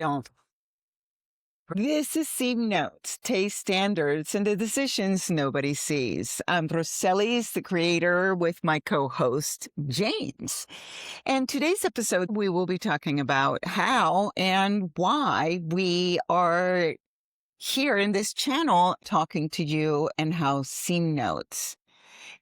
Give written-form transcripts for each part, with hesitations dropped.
Don't. This is SeamNotes, Taste Standards and the Decisions Nobody Sees. I'm Roselis, the creator, with my co-host, James. And today's episode, we will be talking about how and why we are here in this channel talking to you and how SeamNotes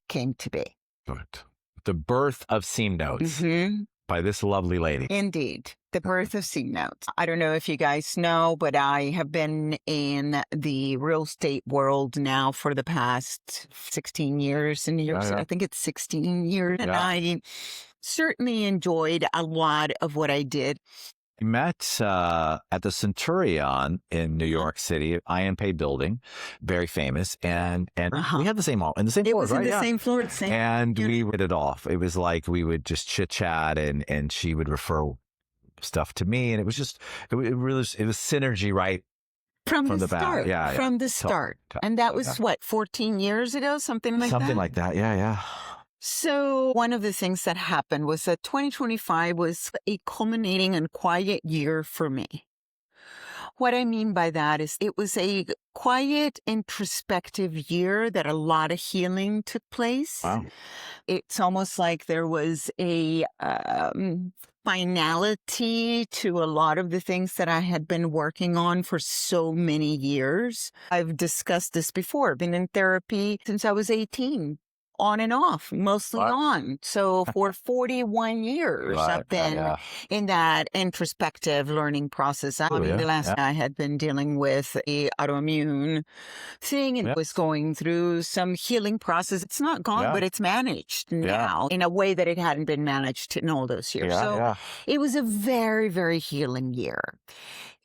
came to be. Good. The birth of SeamNotes by this lovely lady. Indeed. The birth of SeamNotes. I don't know if you guys know, but I have been in the real estate world now for the past 16 years in New York City. I think it's 16 years. And I certainly enjoyed a lot of what I did. We met at the Centurion in New York City, IMP building, very famous, and we had the same hall in the same floor, right? The same floor, the same. And we hit it off. It was like we would just chit chat, and she would refer stuff to me, and it was just it was synergy, right? From the start. Yeah, from the start. And that was what, 14 years ago, something like that. Something like that. Yeah. So one of the things that happened was that 2025 was a culminating and quiet year for me. What I mean by that is it was a quiet, introspective year that a lot of healing took place. Wow. It's almost like there was a finality to a lot of the things that I had been working on for so many years. I've discussed this before. I've been in therapy since I was 18. On and off, mostly on. So for 41 years, I've been in that introspective learning process. I mean, the last I had been dealing with a autoimmune thing and was going through some healing process. It's not gone, but it's managed now in a way that it hadn't been managed in all those years. It was a very, very healing year.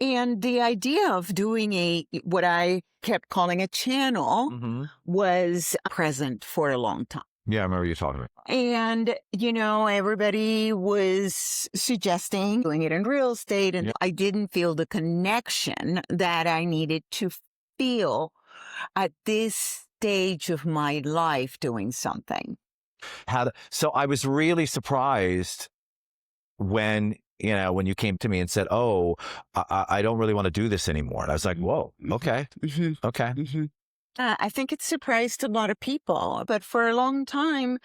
And the idea of doing what I kept calling a channel was present for a long time. Yeah, I remember you talking about it. And, everybody was suggesting doing it in real estate. And I didn't feel the connection that I needed to feel at this stage of my life doing something. So I was really surprised when you came to me and said, I don't really want to do this anymore. And I was like, whoa, okay. Okay. I think it surprised a lot of people, but for a long time,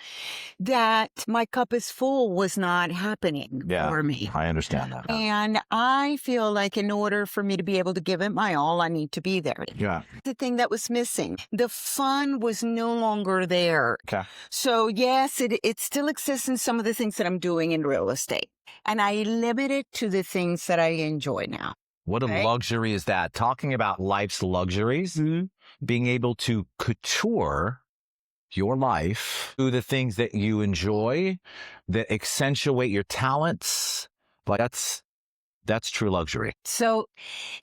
that my cup is full was not happening for me. I understand that. And I feel like in order for me to be able to give it my all, I need to be there. Yeah. The thing that was missing, the fun was no longer there. Okay. So yes, it still exists in some of the things that I'm doing in real estate. And I limit it to the things that I enjoy now. What a luxury is that? Talking about life's luxuries, being able to couture your life to the things that you enjoy, that accentuate your talents. Like that's true luxury. So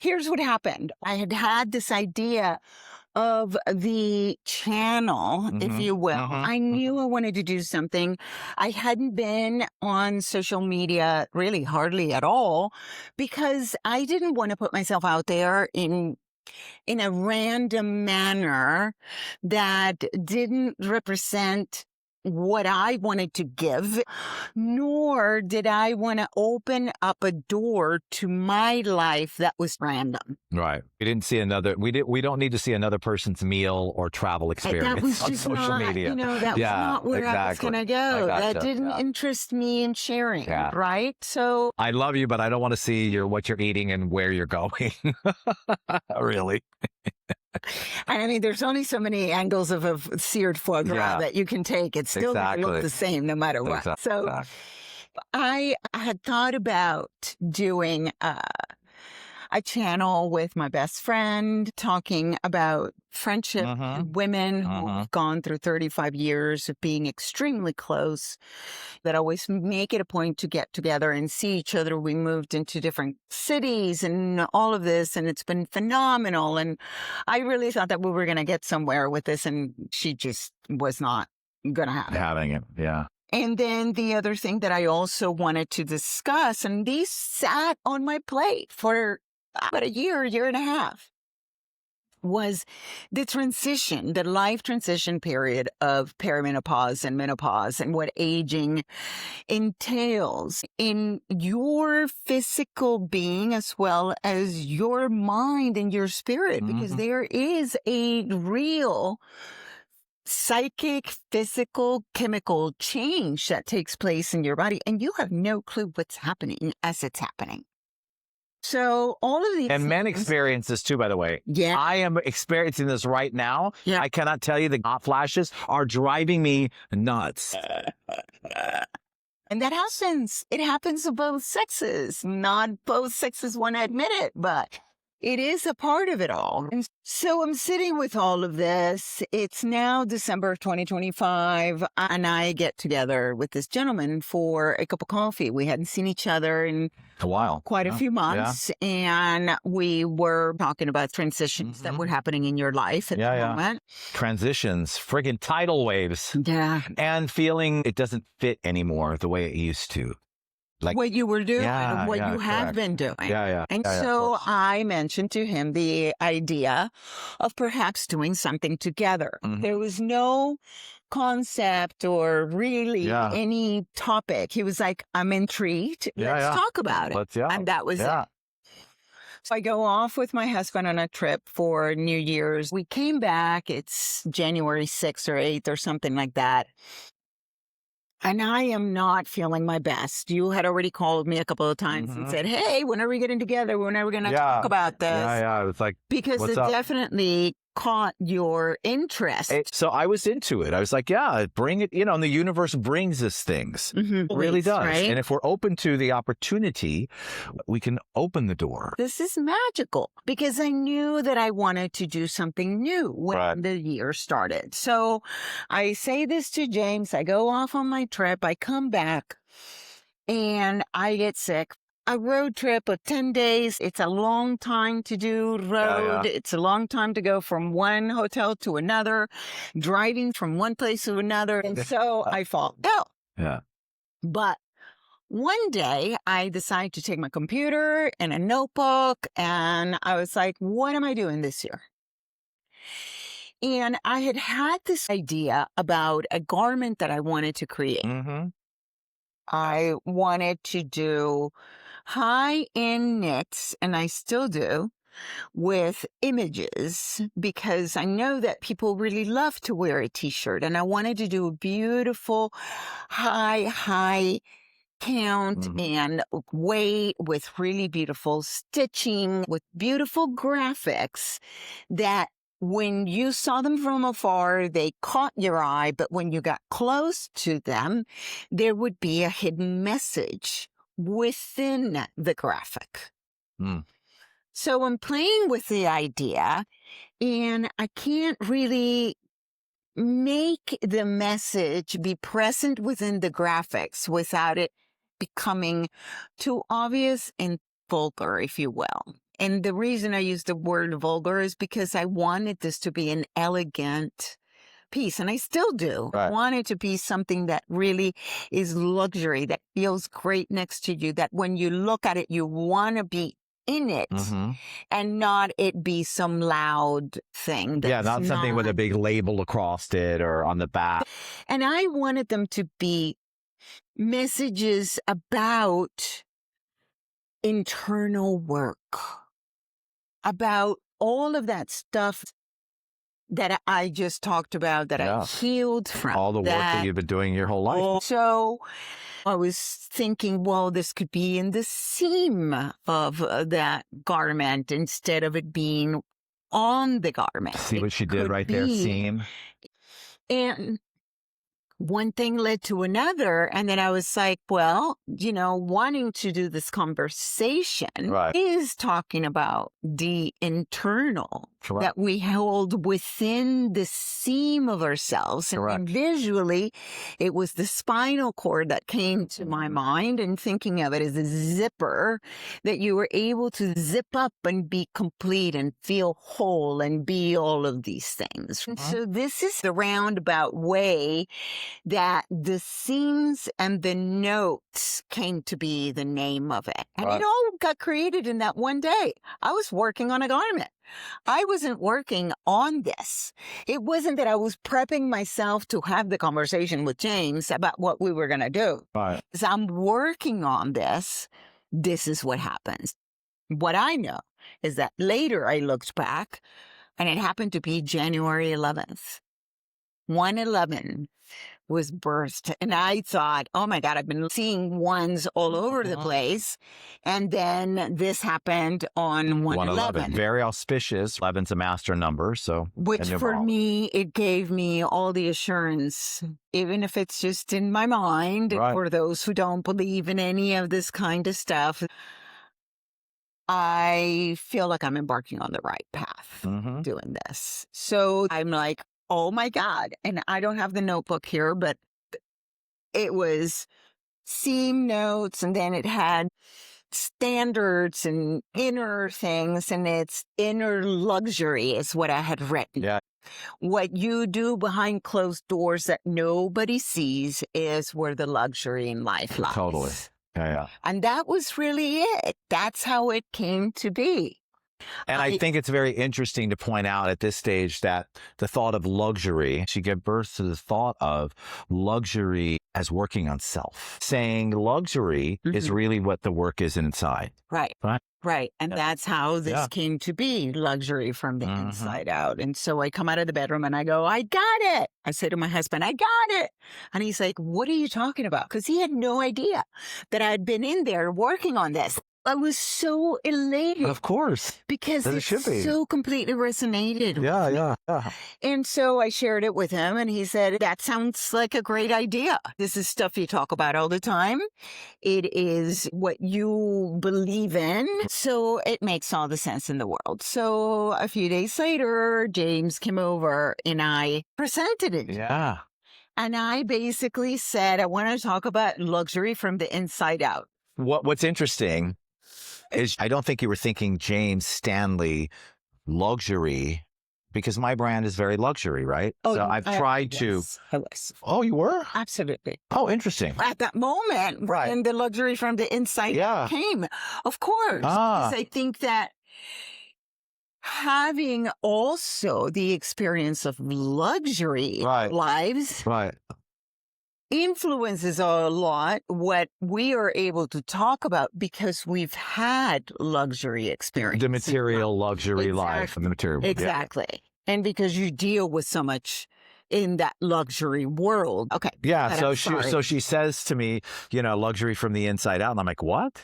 here's what happened. I had this idea of the channel, if you will. I knew I wanted to do something. I hadn't been on social media really hardly at all because I didn't want to put myself out there in a random manner that didn't represent what I wanted to give, nor did I want to open up a door to my life that was random. Right. We didn't see we don't need to see another person's meal or travel experience that was just on social media. That was not where I was going to go. That didn't interest me in sharing, right? So I love you, but I don't want to see what you're eating and where you're going. Really. And I mean, there's only so many angles of a seared foie gras that you can take. It's still going to look the same no matter what. So I had thought about doing a channel with my best friend talking about friendship, women who've gone through 35 years of being extremely close, that always make it a point to get together and see each other. We moved into different cities and all of this, and it's been phenomenal. And I really thought that we were going to get somewhere with this, and she just was not going to have it. Having it, yeah. And then the other thing that I also wanted to discuss, and these sat on my plate for about a year and a half, was the transition, the life transition period of perimenopause and menopause and what aging entails in your physical being as well as your mind and your spirit, because there is a real psychic, physical, chemical change that takes place in your body, and you have no clue what's happening as it's happening. So all of these And men experience this too, by the way. Yeah. I am experiencing this right now. Yeah. I cannot tell you, the hot flashes are driving me nuts. And that happens. It happens to both sexes. Not both sexes want to admit it, but it is a part of it all. And so I'm sitting with all of this. It's now December of 2025, and I get together with this gentleman for a cup of coffee. We hadn't seen each other in A while. quite a few months, and we were talking about transitions that were happening in your life at the moment. Transitions, friggin' tidal waves. Yeah. And feeling it doesn't fit anymore the way it used to. Like What you were doing, what you have correct. been doing. Yeah. And Yeah, of so course. I mentioned to him the idea of perhaps doing something together. There was no concept or really any topic. He was like, I'm intrigued. Let's talk about it. And that was it. So I go off with my husband on a trip for New Year's. We came back. It's January 6th or 8th or something like that. And I am not feeling my best. You had already called me a couple of times and said, hey, when are we getting together? When are we going to talk about this? Yeah. It's like, Because what's it up? definitely caught your interest. So I was into it. I was like, yeah, bring it, and the universe brings us things. It really does. Right? And if we're open to the opportunity, we can open the door. This is magical because I knew that I wanted to do something new when the year started. So I say this to James. I go off on my trip. I come back and I get sick. A road trip of 10 days. It's a long time to do road. It's a long time to go from one hotel to another, driving from one place to another. And so I fall ill. Yeah. But one day I decided to take my computer and a notebook, and I was like, what am I doing this year? And I had this idea about a garment that I wanted to create. I wanted to do high-end knits, and I still do, with images because I know that people really love to wear a t-shirt, and I wanted to do a beautiful high count and weight with really beautiful stitching, with beautiful graphics that when you saw them from afar, they caught your eye, but when you got close to them, there would be a hidden message within the graphic. So I'm playing with the idea, and I can't really make the message be present within the graphics without it becoming too obvious and vulgar, if you will. And the reason I use the word vulgar is because I wanted this to be an elegant piece, and I still do. I want it to be something that really is luxury, that feels great next to you, that when you look at it, you want to be in it and not it be some loud thing. Not something with a big label across it or on the back. And I wanted them to be messages about internal work, about all of that stuff that I just talked about, that I healed from. All the work that you've been doing your whole life. So I was thinking, well, this could be in the seam of that garment instead of it being on the garment. See what she did right there, seam. And one thing led to another. And then I was like, well, wanting to do this conversation is talking about the internal that we hold within the seam of ourselves. And visually, it was the spinal cord that came to my mind, and thinking of it as a zipper that you were able to zip up and be complete and feel whole and be all of these things. And so this is the roundabout way that the Seams and the Notes came to be the name of it. And Right. it all got created in that one day. I was working on a garment. I wasn't working on this. It wasn't that I was prepping myself to have the conversation with James about what we were going to do. Right. As I'm working on this, this is what happens. What I know is that later I looked back and it happened to be January 11th. 1/11 was birthed. And I thought, oh my God, I've been seeing ones all over the place. And then this happened on 1/11. Very auspicious. 11's a master number. So, Which for me, it gave me all the assurance, even if it's just in my mind, Right. for those who don't believe in any of this kind of stuff. I feel like I'm embarking on the right path doing this. So I'm like, oh my God. And I don't have the notebook here, but it was SeamNotes, and then it had standards and inner things, and it's inner luxury is what I had written. Yeah. What you do behind closed doors that nobody sees is where the luxury in life lies. Totally. Yeah. And that was really it. That's how it came to be. And I think it's very interesting to point out at this stage that the thought of luxury, she gave birth to the thought of luxury as working on self, saying luxury is really what the work is inside. Right. Right. Right. And that's how this came to be, luxury from the inside out. And so I come out of the bedroom and I go, I got it. I say to my husband, I got it. And he's like, what are you talking about? Because he had no idea that I'd been in there working on this. I was so elated. Of course. Because it should be. so completely resonated. Yeah. And so I shared it with him and he said, that sounds like a great idea. This is stuff you talk about all the time. It is what you believe in. So it makes all the sense in the world. So a few days later, James came over and I presented it. Yeah. And I basically said, I want to talk about luxury from the inside out. What's interesting is I don't think you were thinking James Stanley luxury, because my brand is very luxury, right? Oh, so I've tried to. I was. Oh, you were? Absolutely. Oh, interesting. At that moment, Right. when the luxury from the inside came, of course. Because I think that having also the experience of luxury lives influences a lot what we are able to talk about because we've had luxury experience. The material luxury life. The material. Exactly. And because you deal with so much in that luxury world. Okay. Yeah. So she says to me, luxury from the inside out. And I'm like, what?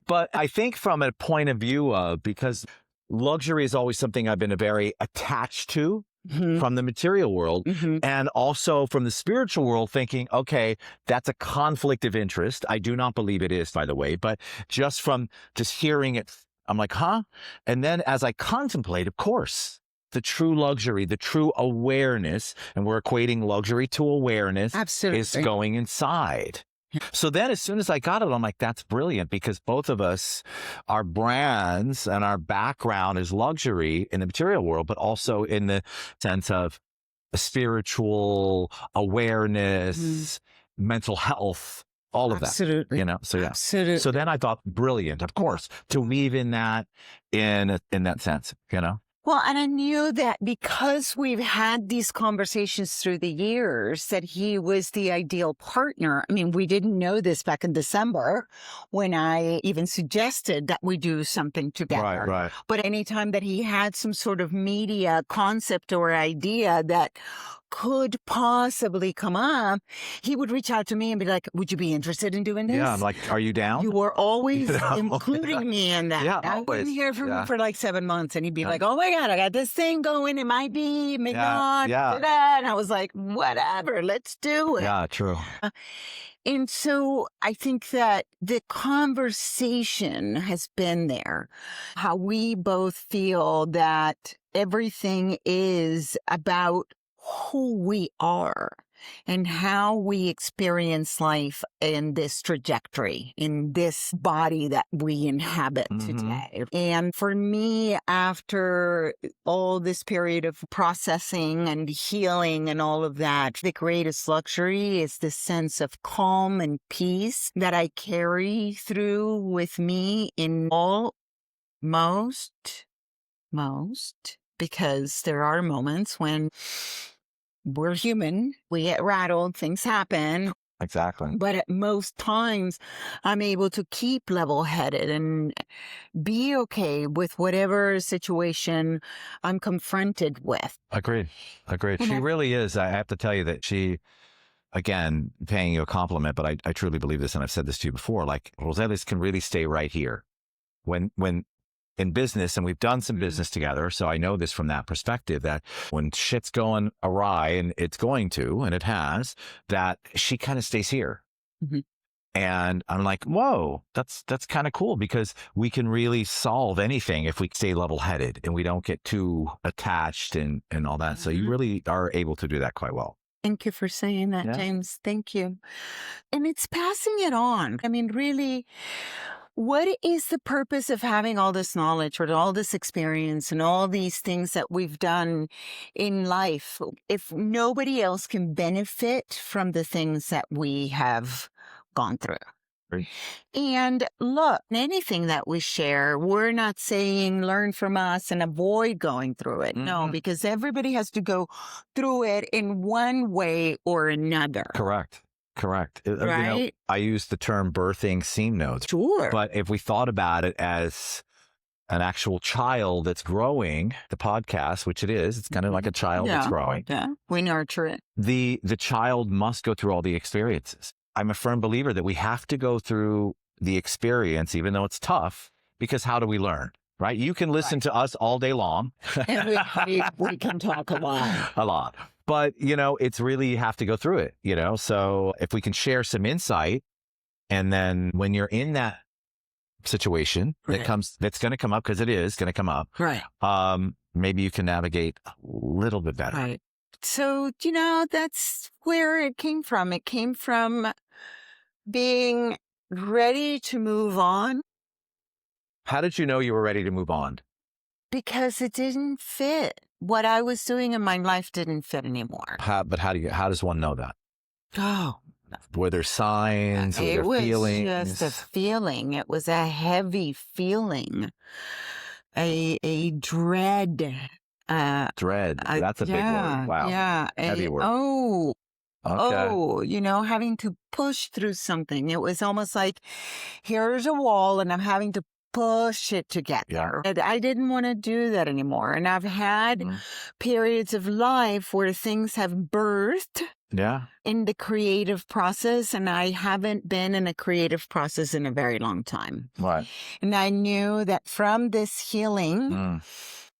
But I think from a point of view of, because luxury is always something I've been very attached to. From the material world and also from the spiritual world, thinking, okay, that's a conflict of interest. I do not believe it is, by the way, but just hearing it, I'm like, huh? And then as I contemplate, of course, the true luxury, the true awareness, and we're equating luxury to awareness, is going inside. So then as soon as I got it, I'm like, that's brilliant, because both of us, our brands and our background is luxury in the material world, but also in the sense of spiritual awareness, mental health, all of that. Absolutely. So yeah. Absolutely. So then I thought, brilliant, of course, to weave in that in that sense, Well, and I knew that because we've had these conversations through the years that he was the ideal partner. I mean, we didn't know this back in December when I even suggested that we do something together. Right. But anytime that he had some sort of media concept or idea that could possibly come up, he would reach out to me and be like, would you be interested in doing this? Yeah, I'm like, are you down? You were always including me in that. Yeah, I always. didn't hear from him for like 7 months, and he'd be like, oh my God, I got this thing going. It might be, maybe not. Da-da. And I was like, whatever, let's do it. Yeah, true. And so I think that the conversation has been there, how we both feel that everything is about who we are. and how we experience life in this trajectory, in this body that we inhabit today. And for me, after all this period of processing and healing and all of that, the greatest luxury is this sense of calm and peace that I carry through with me in most, because there are moments when we're human, we get rattled, things happen. Exactly. But at most times, I'm able to keep level-headed and be okay with whatever situation I'm confronted with. Agreed. She really is. I have to tell you that she, again, paying you a compliment, but I truly believe this, and I've said this to you before, like Roselis can really stay right here. When in business, and we've done some business together, so I know this from that perspective, that when shit's going awry, and it's going to, and it has, that she kind of stays here. And I'm like, whoa, that's kind of cool, because we can really solve anything if we stay level-headed and we don't get too attached and all that. So you really are able to do that quite well. Thank you for saying that, James. Thank you. And it's passing it on. I mean, really, what is the purpose of having all this knowledge or all this experience and all these things that we've done in life if nobody else can benefit from the things that we have gone through? Right. And look, anything that we share, we're not saying learn from us and avoid going through it. No, because everybody has to go through it in one way or another. Correct. Right? You know, I use the term birthing SeamNotes. Sure. But if we thought about it as an actual child that's growing, the podcast, which it is, it's kind of like a child that's growing. Yeah, we nurture it. The child must go through all the experiences. I'm a firm believer that we have to go through the experience, even though it's tough, because how do we learn? Right? You can listen to us all day long. And we can talk a lot. A lot. But, you know, it's really, you have to go through it, you know? So if we can share some insight, and then when you're in that situation that's going to come up, because it is going to come up. Right. Maybe you can navigate a little bit better. Right. So, you know, that's where it came from. It came from being ready to move on. How did you know you were ready to move on? Because it didn't fit. What I was doing in my life didn't fit anymore. How does one know that? Oh. Were there signs? Were there feelings? It was just a feeling. It was a heavy feeling. A dread. Dread. That's a big word. Wow. Yeah. Heavy word. Okay. You know, having to push through something. It was almost like, here's a wall and I'm having to push it to get there. And I didn't want to do that anymore. And I've had periods of life where things have birthed in the creative process, and I haven't been in a creative process in a very long time. Right. And I knew that from this healing,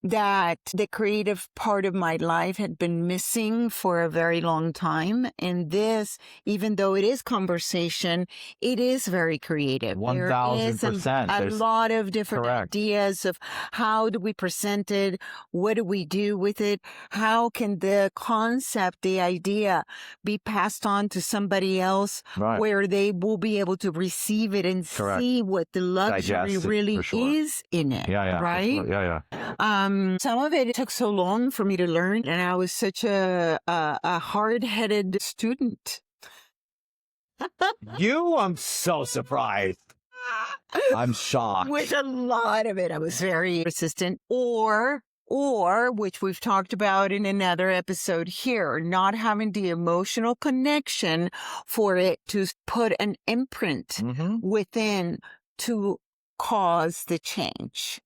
that the creative part of my life had been missing for a very long time. And this, even though it is conversation, it is very creative. 1000%. There's a lot of different ideas of how do we present it? What do we do with it? How can the concept, the idea be passed on to somebody else where they will be able to receive it and see what the luxury really is in it. Right? Some of it took so long for me to learn, and I was such a hard-headed student. I'm so surprised. I'm shocked. With a lot of it, I was very persistent, or which we've talked about in another episode here, not having the emotional connection for it to put an imprint within to cause the change.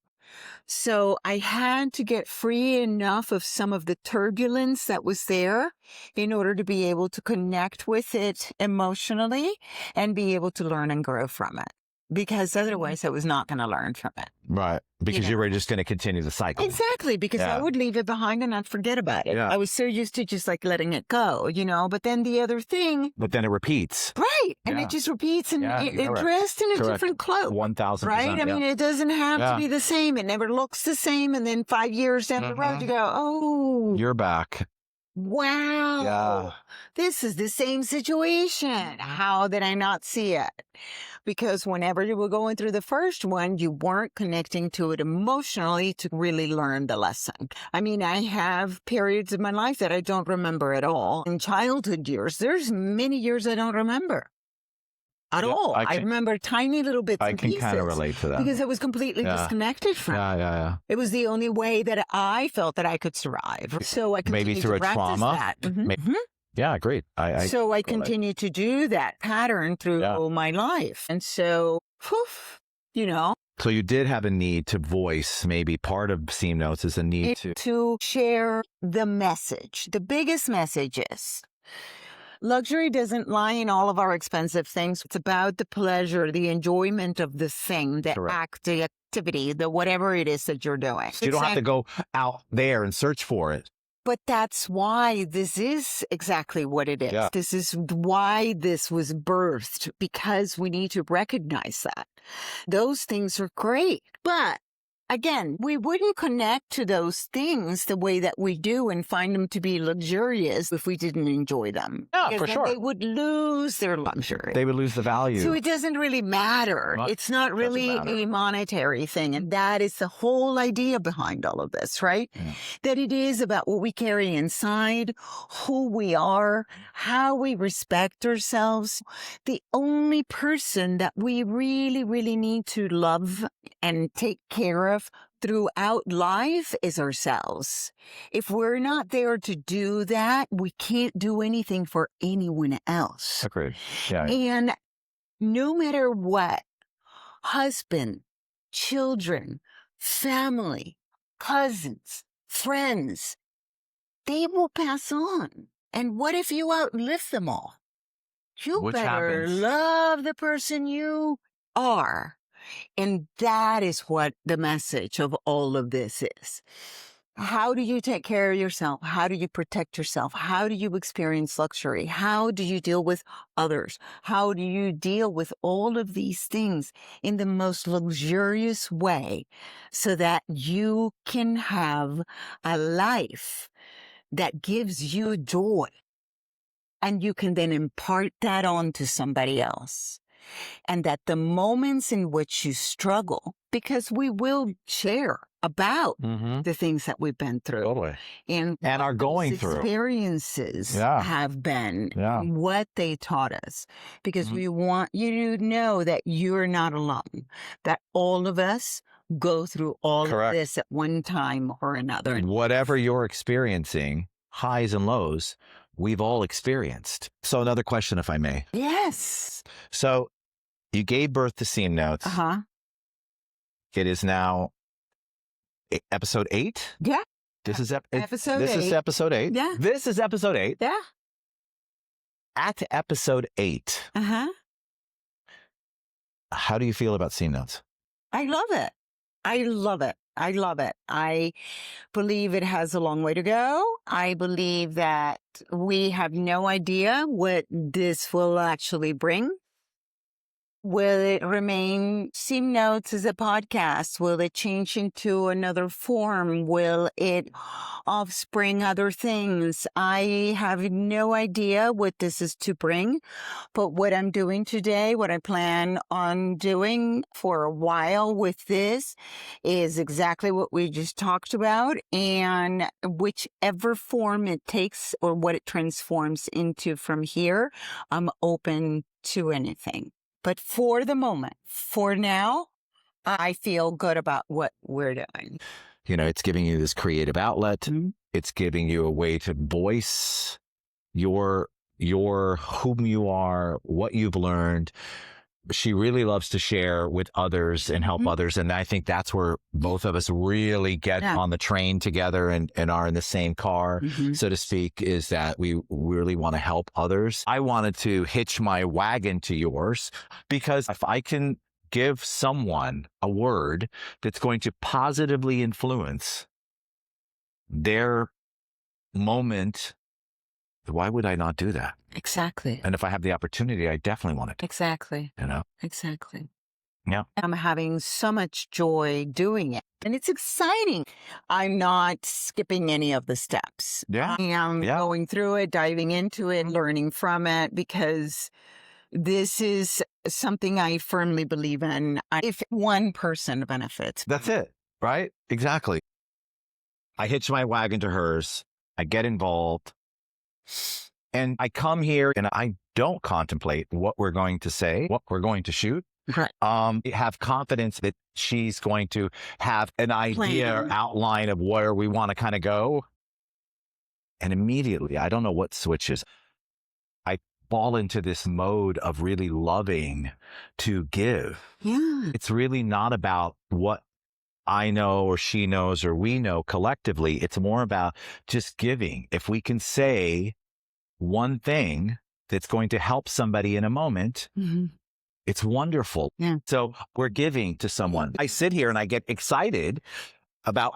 So I had to get free enough of some of the turbulence that was there in order to be able to connect with it emotionally and be able to learn and grow from it. Because otherwise I was not going to learn from it. Right. Because you were just going to continue the cycle. Exactly. Because I would leave it behind and I'd forget about it. Yeah. I was so used to just like letting it go, you know, but then the other thing. But then it repeats. Right. And it just repeats and it dressed in a different clothes. 1000%. Right. I mean, it doesn't have to be the same. It never looks the same. And then 5 years down the road, you go, oh. You're back. wow, Yeah. this is the same situation. How did I not see it? Because whenever you were going through the first one, you weren't connecting to it emotionally to really learn the lesson. I mean, I have periods of my life that I don't remember at all. In childhood years, there's many years I don't remember at Yeah, all. I remember tiny little bits I and can pieces kind of relate to that. because I was completely Yeah. disconnected from it. Yeah. It was the only way that I felt that I could survive. So I Maybe continued through to a practice trauma. that. Yeah, agreed. So I continue to do that pattern through my life. And so, you know. So you did have a need to voice, maybe part of SeamNotes is a need to share the message. The biggest message is luxury doesn't lie in all of our expensive things. It's about the pleasure, the enjoyment of the thing, the act, the activity, the whatever it is that you're doing. You don't have to go out there and search for it. But that's why this is exactly what it is. Yeah. This is why this was birthed, because we need to recognize that. Those things are great. But again, we wouldn't connect to those things the way that we do and find them to be luxurious if we didn't enjoy them. Yeah, because for then sure. they would lose their luxury. They would lose the value. So it doesn't really matter. Well, it's not really a monetary thing. And that is the whole idea behind all of this, right? Yeah. That it is about what we carry inside, who we are, how we respect ourselves. The only person that we really, really need to love and take care of throughout life is ourselves. If we're not there to do that, we can't do anything for anyone else. Agreed. Yeah. And no matter what, husband, children, family, cousins, friends, they will pass on. And what if you outlive them all? You Which better happens. love the person you are. And that is what the message of all of this is. How do you take care of yourself? How do you protect yourself? How do you experience luxury? How do you deal with others? How do you deal with all of these things in the most luxurious way so that you can have a life that gives you joy? And you can then impart that on to somebody else. And that the moments in which you struggle, because we will share about the things that we've been through. Totally. And are going through. Experiences have been and what they taught us. Because we want you to know that you're not alone. That all of us go through all of this at one time or another. Whatever you're experiencing, highs and lows, we've all experienced. So another question, if I may. Yes. So you gave birth to SeamNotes. Uh-huh. It is now episode 8? Yeah. This is episode 8. This is episode 8. Yeah. This is episode 8. Yeah. At episode 8. Uh-huh. How do you feel about SeamNotes? I love it. I love it. I love it. I believe it has a long way to go. I believe that we have no idea what this will actually bring. Will it remain SeamNotes as a podcast? Will it change into another form? Will it offspring other things? I have no idea what this is to bring, but what I'm doing today, what I plan on doing for a while with this is exactly what we just talked about, and whichever form it takes or what it transforms into from here, I'm open to anything. But for the moment, for now, I feel good about what we're doing. You know, it's giving you this creative outlet. Mm-hmm. It's giving you a way to voice your whom you are, what you've learned. She really loves to share with others and help others. And I think that's where both of us really get on the train together and are in the same car, so to speak, is that we really want to help others. I wanted to hitch my wagon to yours because if I can give someone a word that's going to positively influence their moment, why would I not do that? Exactly. And if I have the opportunity, I definitely want to. Exactly. You know? Exactly. Yeah. I'm having so much joy doing it. And it's exciting. I'm not skipping any of the steps. Yeah. I am Yeah. going through it, diving into it, learning from it, because this is something I firmly believe in. If one person benefits, That's it. Right? Exactly. I hitch my wagon to hers. I get involved. And I come here and I don't contemplate what we're going to say, what we're going to shoot. right. Have confidence that she's going to have an idea or Plan. outline of where we want to kind of go. And immediately, I don't know what switches. I fall into this mode of really loving to give. Yeah. It's really not about what I know or she knows or we know collectively. It's more about just giving. If we can say one thing that's going to help somebody in a moment, Mhm. it's wonderful. Yeah. So we're giving to someone. I sit here and I get excited about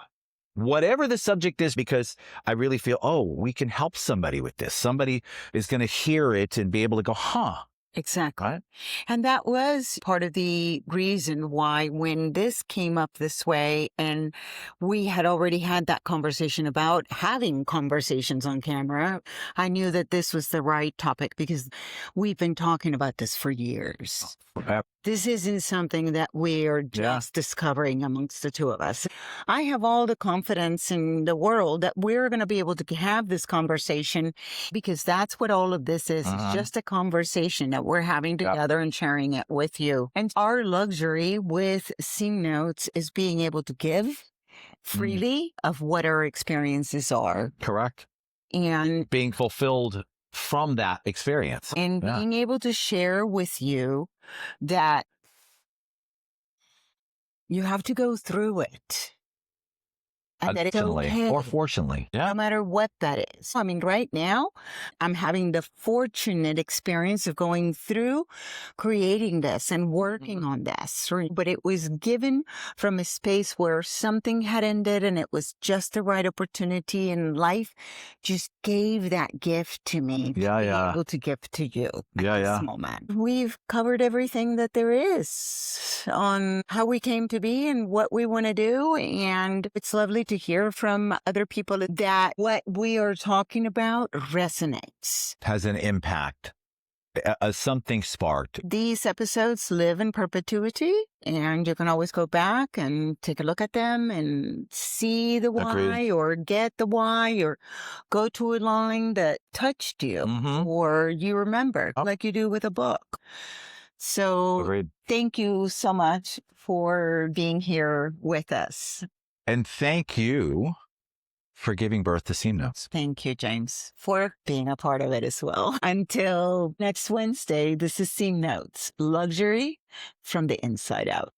whatever the subject is, because I really feel, oh, we can help somebody with this. Somebody is going to hear it and be able to go, huh? Exactly. Right? And that was part of the reason why, when this came up this way, and we had already had that conversation about having conversations on camera, I knew that this was the right topic, because we've been talking about this for years. This isn't something that we are just discovering amongst the two of us. I have all the confidence in the world that we're going to be able to have this conversation, because that's what all of this is. It's just a conversation that we're having together and sharing it with you. And our luxury with SeamNotes is being able to give freely of what our experiences are. Correct. And Being fulfilled from that experience. being able to share with you that you have to go through it. And that it's okay. Or fortunately. No matter what that is. I mean, right now, I'm having the fortunate experience of going through creating this and working on this. But it was given from a space where something had ended and it was just the right opportunity, and life just gave that gift to me to be able to give to you at this moment. We've covered everything that there is on how we came to be and what we want to do. And it's lovely to hear from other people that what we are talking about resonates. Has an impact. Something sparked. These episodes live in perpetuity, and you can always go back and take a look at them and see the why. Agreed. Or get the why, or go to a line that touched you or you remember, like you do with a book. So Agreed. Thank you so much for being here with us. And thank you for giving birth to SeamNotes. Thank you, James, for being a part of it as well. Until next Wednesday, this is SeamNotes, luxury from the inside out.